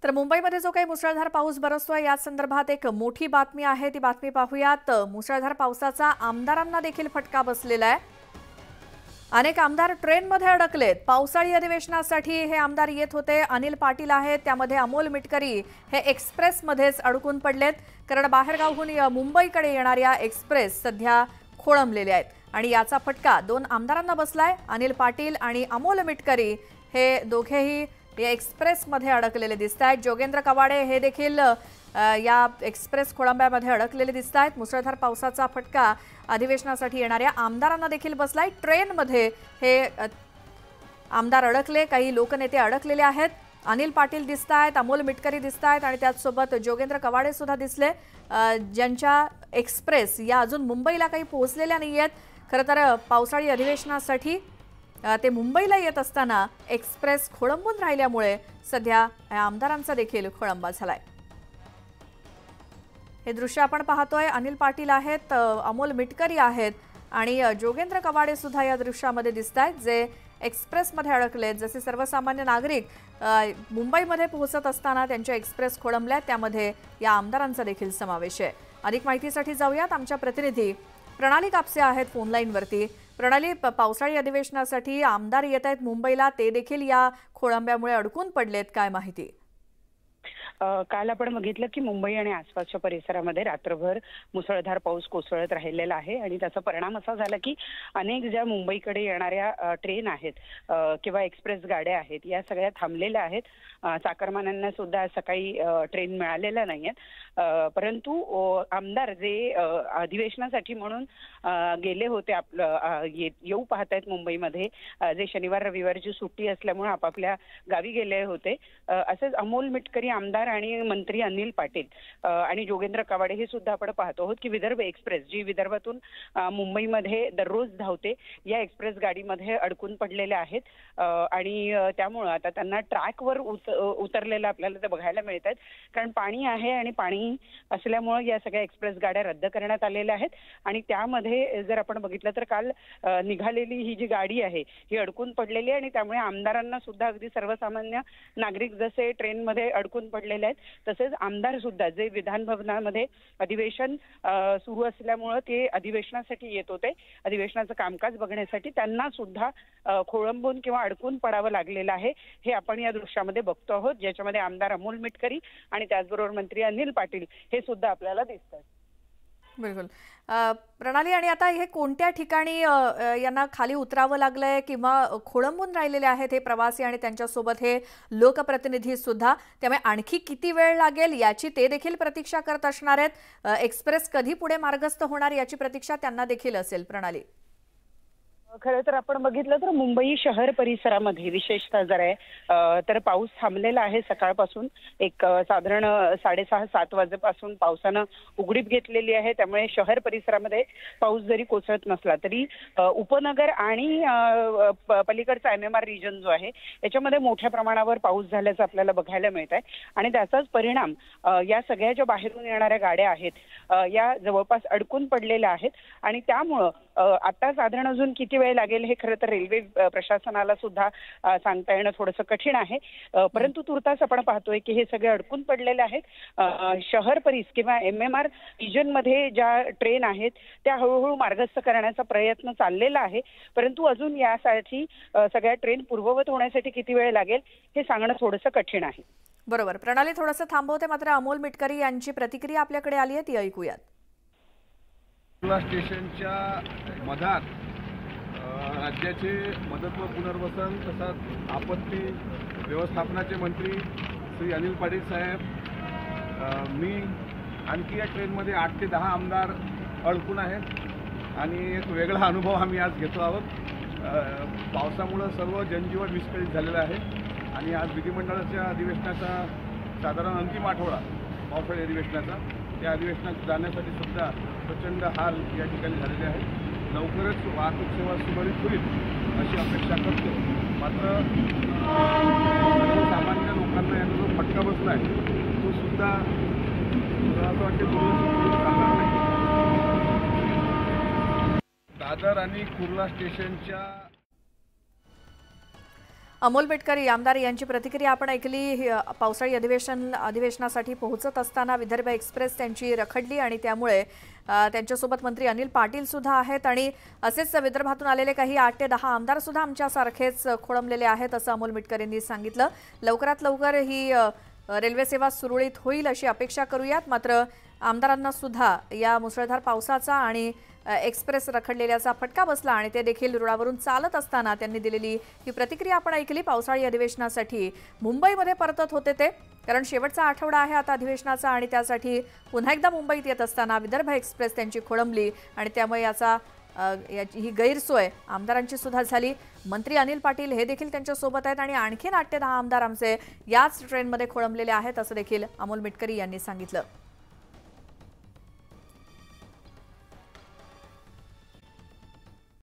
तर मुंबईमध्ये जो काही मुसळधार पाऊस बरसतोय या संदर्भात एक मोठी बातमी आहे, ती बातमी पाहूयात। मुसळधार पावसाचा आमदारांना देखील फटका बसलेला आहे। अनेक आमदार ट्रेनमध्ये अडकलेत। पावसाळी अधिवेशनासाठी हे आमदार येत होते। अनिल पाटील आहेत, त्यामध्ये अमोल मिटकरी हे एक्सप्रेसमध्येच अडकून पडलेत, कारण बाहेरगावहून मुंबईकडे येणाऱ्या एक्सप्रेस सध्या खोळंबलेल्या आहेत आणि याचा फटका दोन आमदारांना बसलाय। अनिल पाटील आणि अमोल मिटकरी हे दोघेही या एक्सप्रेसमध्ये अडकलेले दिसतात। जोगेंद्र कवाडे हे देखील या एक्सप्रेस खोळंब्यामध्ये अडकलेले दिसतात। मुसळधार पावसाचा फटका अधिवेशनासाठी येणाऱ्या आमदारांना देखील बसलाय। ट्रेनमध्ये हे आमदार अडकले, काही लोकनेते अडकलेले आहेत। अनिल पाटील दिसतायत, अमोल मिटकरी दिसतायत आणि त्याचसोबत जोगेंद्र कवाडे सुद्धा दिसले, ज्यांच्या एक्सप्रेस या अजून मुंबईला काही पोहोचलेल्या नाहीयेत। खरं तर पावसाळी अधिवेशनासाठी ते मुंबईला येत असताना एक्सप्रेस खोळंबून राहिल्यामुळे सध्या आमदारांचा देखील खोळंबा झालाय। हे दृश्य आपण पाहतोय। अनिल पाटील आहेत, अमोल मिटकरी आहेत आणि जोगेंद्र कवाडे सुद्धा या दृश्यामध्ये दिसतायत, जे एक्सप्रेसमध्ये अडकलेत। जसे सर्वसामान्य नागरिक मुंबईमध्ये पोहोचत असताना त्यांच्या एक्सप्रेस खोळंबल्या, त्यामध्ये या आमदारांचा देखील समावेश आहे। अधिक माहितीसाठी जाऊयात, आमच्या प्रतिनिधी प्रणाली कापसे आहेत फोनलाईनवरती। प्रणाली, पावसाळी अधिवेशनासाठी आमदार येत आहेत मुंबईला, ते देखील या खोळंब्यामुळे अडकून पडलेत, काय माहिती? काल आपण बघितलं की मुंबई आणि आसपासच्या परिसरामध्ये रात्रभर मुसळधार पाऊस कोसळत राहिलेला आहे आणि त्याचा परिणाम असा झाला की अनेक ज्या मुंबईकडे येणाऱ्या ट्रेन आहेत किंवा एक्सप्रेस गाड्या आहेत, या सगळ्या थांबलेल्या आहेत। चाकरमान्यांना सुद्धा सकाळी ट्रेन मिळालेल्या नाहीयेत, परंतु आमदार जे अधिवेशनासाठी म्हणून गेले होते, आपलं येऊ पाहतायत मुंबईमध्ये, जे शनिवार रविवारची सुट्टी असल्यामुळे आपापल्या गावी गेले होते, असेच अमोल मिटकरी आमदार आणि मंत्री अनिल पाटील आणि जोगेंद्र कवाडे हे सुद्धा आपण पाहतो आहोत की विदर्भ एक्सप्रेस जी विदर्भातून मुंबईमध्ये दररोज धावते, या एक्सप्रेस गाडीमध्ये अडकून पडलेले आहेत आणि त्यामुळे आता त्यांना ट्रॅकवर उतरलेलं आपल्याला ते बघायला मिळत आहेत, कारण पाणी आहे आणि पाणी असल्यामुळे या सगळ्या एक्सप्रेस गाड्या रद्द करण्यात आलेल्या आहेत। आणि त्यामध्ये जर आपण बघितलं तर काल निघालेली ही जी गाडी आहे ही अडकून पडलेली आहे आणि त्यामुळे आमदारांना सुद्धा अगदी सर्वसामान्य नागरिक जसे ट्रेनमध्ये अडकून पडलेले आहेत, तसेच आमदार सुद्धा जे विधान भवनामध्ये अधिवेशन सुरू असल्यामुळे ते अधिवेशनासाठी येत होते, अधिवेशनाचं कामकाज बघण्यासाठी, त्यांना सुद्धा खोळंबून किंवा अडकून पडावं लागलेलं आहे। हे आपण या दृश्यामध्ये बघतो आहोत, ज्याच्यामध्ये आमदार अमोल मिटकरी आणि त्याचबरोबर मंत्री अनिल पाटील हे सुद्धा आपल्याला दिसतात। बिलकुल प्रणाली, आणि आता हे कोणत्या ठिकाणी यांना खाली उतरावं लागलंय किंवा खोळंबून राहिलेले आहेत हे प्रवासी आणि त्यांच्यासोबत हे लोकप्रतिनिधी सुद्धा, त्यामुळे आणखी किती वेळ लागेल याची ते देखील प्रतीक्षा करत असणार आहेत। एक्सप्रेस कधी पुढे मार्गस्थ होणार याची प्रतीक्षा त्यांना देखील असेल। प्रणाली, खरं तर आपण बघितलं तर मुंबई शहर परिसरामध्ये विशेषतः जर आहे तर पाऊस थांबलेला आहे सकाळपासून, एक साधारण 6:30-7 वाजेपासून पावसानं उघडीप घेतलेली आहे। त्यामुळे शहर परिसरामध्ये पाऊस जरी कोसळत नसला तरी उपनगर आणि पलीकडचा MMR रिजन जो आहे याच्यामध्ये मोठ्या प्रमाणावर पाऊस झाल्याचं आपल्याला बघायला मिळत आहे आणि त्याचाच परिणाम या सगळ्या ज्या बाहेरून येणाऱ्या गाड्या आहेत या जवळपास अडकून पडलेल्या आहेत आणि त्यामुळं आता साधारण अजून किती वेळ लागेल हे खरं तर रेल्वे प्रशासनाला सुद्धा सांगता येणं थोडंसं कठीण आहे, परंतु तुर्तास आपण पाहतोय की हे सगळे अडकून पडलेले आहेत। शहर परिस किंवा MMR रिजन मध्ये ज्या ट्रेन आहेत त्या हळूहळू मार्गस्थ करण्याचा प्रयत्न चाललेला आहे, परंतु अजून यासाठी सगळ्या ट्रेन पूर्ववत होण्यासाठी किती वेळ लागेल हे सांगणं थोडंसं कठीण आहे। बरोबर प्रणाली, थोडंसं थांबवते, मात्र अमोल मिटकरी यांची प्रतिक्रिया आपल्याकडे आली आहे, ती ऐकूयात। स्टेशनच्या मधात राज्याचे मदत व पुनर्वसन तसंच आपत्ती व्यवस्थापनाचे मंत्री श्री अनिल पाटील साहेब, मी आणखी या ट्रेनमध्ये 8 ते 10 आमदार अडकून आहेत आणि एक वेगळा अनुभव आम्ही आज घेतो आहोत। पावसामुळे सर्व जनजीवन विस्कळीत झालेलं आहे आणि आज विधिमंडळाच्या अधिवेशनाचा साधारण अंतिम आठवडा पावसाळी अधिवेशनाचा, त्या अधिवेशनात जाण्यासाठी सुद्धा प्रचंड हाल या ठिकाणी झालेले आहेत। लवकरच वाहतूक सेवा सुरळीत होईल अशी अपेक्षा करतो, मात्र सर्वसामान्य लोकांना याचा जो फटका बसला आहे तो सुद्धा असं वाटते चालणार नाही। दादर आणि कुर्ला स्टेशनच्या अमोल मिटकरी आमदार यांची प्रतिक्रिया आपण ऐकली। पावसाळी अधिवेशनासाठी पोहोचत असताना विदर्भ एक्सप्रेस त्यांची रखडली आणि त्यामुळे त्यांच्यासोबत मंत्री अनिल पाटील सुद्धा आहेत आणि असेच विदर्भातून आलेले काही 8 ते 10 आमदार सुद्धा आमच्यासारखेच खोळंबलेले आहेत असं अमोल मिटकरींनी सांगितलं। लवकरात लवकर ही रेल्वे सेवा सुरळीत होईल अशी अपेक्षा करूयात। मात्र आमदारांना सुद्धा या मुसळधार पावसाचा आणि एक्सप्रेस रखडलेल्याचा फटका बसला आणि ते देखील रुळावरून चालत असताना त्यांनी दिलेली ही प्रतिक्रिया आपण ऐकली। पावसाळी अधिवेशनासाठी मुंबईमध्ये परतत होते ते, कारण शेवटचा आठवडा आहे आता अधिवेशनाचा आणि त्यासाठी पुन्हा एकदा मुंबईत येत असताना विदर्भ एक्सप्रेस त्यांची खोळंबली आणि त्यामुळे ही गैरसोय आमदारांची सुद्धा झाली। मंत्री अनिल पाटील हे देखील त्यांच्या सोबत आहेत आणि आणखीन 8 ते 10 आमदार आमचे याच ट्रेनमध्ये खोळंबलेले आहेत असं देखील अमोल मिटकरी यांनी सांगितलं।